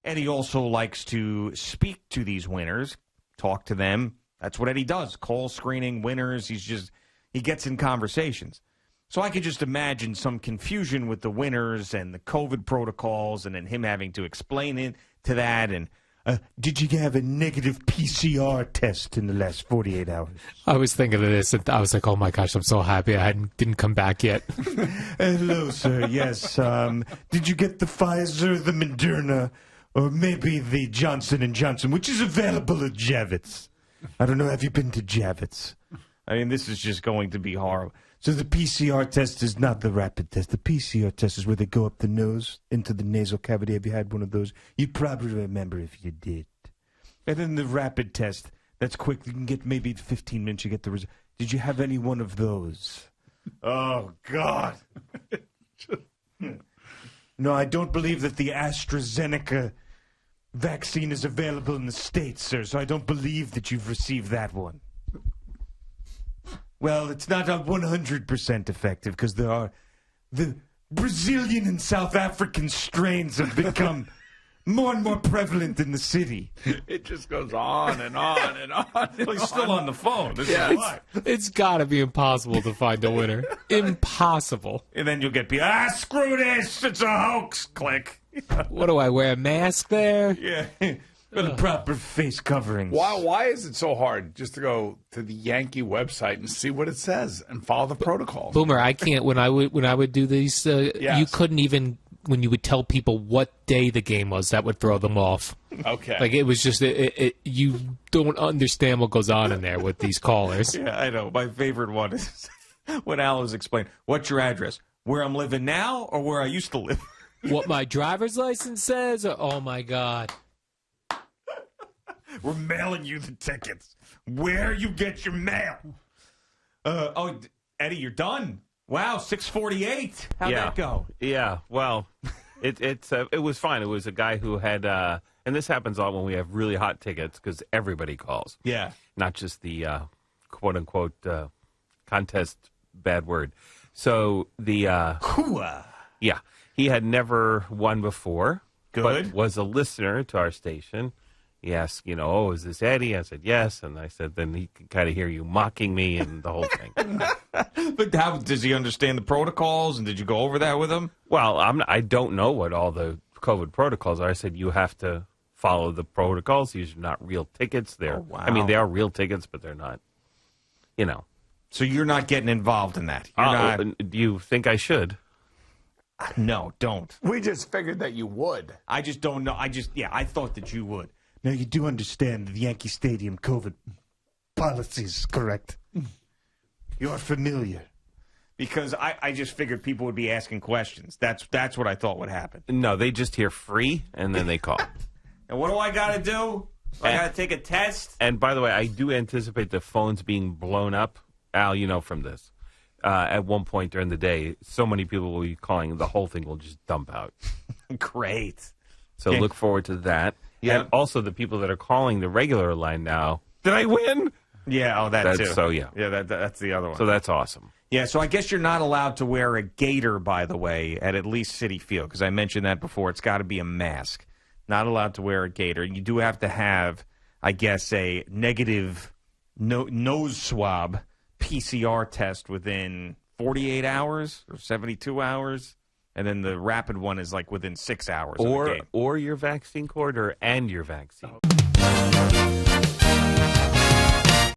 Eddie also likes to speak to these winners, talk to them. That's what Eddie does, call screening winners. He gets in conversations. So I could just imagine some confusion with the winners and the COVID protocols and then him having to explain it to that. And did you have a negative PCR test in the last 48 hours? I was thinking of this, and I was like, oh, my gosh, I'm so happy I didn't come back yet. Hello, sir. Yes. Did you get the Pfizer, the Moderna, or maybe the Johnson & Johnson, which is available at Javits? I don't know. Have you been to Javits? I mean, this is just going to be horrible. So the PCR test is not the rapid test. The PCR test is where they go up the nose into the nasal cavity. Have you had one of those? You probably remember if you did. And then the rapid test, that's quick. You can get maybe 15 minutes. You get the result. Did you have any one of those? Oh, God. No, I don't believe that the AstraZeneca vaccine is available in the States, sir, so I don't believe that you've received that one. Well, it's not 100% effective because the Brazilian and South African strains have become more and more prevalent in the city. It just goes on and on and on. Well, he's still on the phone. It's got to be impossible to find a winner. Impossible. And then you'll get people, screw this, it's a hoax. Click. What do I wear, a mask there? Yeah. With a proper face covering. Why is it so hard just to go to the Yankee website and see what it says and follow the protocols? Boomer, I can't. When I would do these, Yes. You couldn't even, when you would tell people what day the game was, that would throw them off. Okay. Like, it was just, you don't understand what goes on in there with these callers. Yeah, I know. My favorite one is when Al was explaining, what's your address? Where I'm living now or where I used to live? What my driver's license says? Oh, my God. We're mailing you the tickets. Where you get your mail. Eddie, you're done. Wow, 6:48. How'd that go? Yeah, well, it was fine. It was a guy who had, and this happens a lot when we have really hot tickets because everybody calls. Yeah. Not just the quote-unquote contest, bad word. So the... Hooah. Yeah, he had never won before. Good. But was a listener to our station. He asked, is this Eddie? I said, yes. And I said, then he can kind of hear you mocking me and the whole thing. But how does he understand the protocols? And did you go over that with him? Well, I don't know what all the COVID protocols are. I said, you have to follow the protocols. These are not real tickets. Wow. I mean, they are real tickets, but they're not, So you're not getting involved in that? You're not... Do you think I should? No, don't. We just figured that you would. I just don't know. I thought that you would. Now, you do understand the Yankee Stadium COVID policies, correct? You're familiar. Because I just figured people would be asking questions. That's what I thought would happen. No, they just hear free, and then they call. And what do I got to do? I got to take a test? And by the way, I do anticipate the phones being blown up. Al, you know from this. At one point during the day, so many people will be calling, the whole thing will just dump out. Great. So look forward to that. Yeah. And also the people that are calling the regular line now. Did I win? Yeah, that too. So, yeah. Yeah, that's the other one. So that's awesome. Yeah, so I guess you're not allowed to wear a gaiter, by the way, at least Citi Field, because I mentioned that before. It's got to be a mask. Not allowed to wear a gaiter. You do have to have, I guess, a negative nose swab PCR test within 48 hours or 72 hours. And then the rapid one is like within 6 hours of the game. Or your vaccine cord and your vaccine.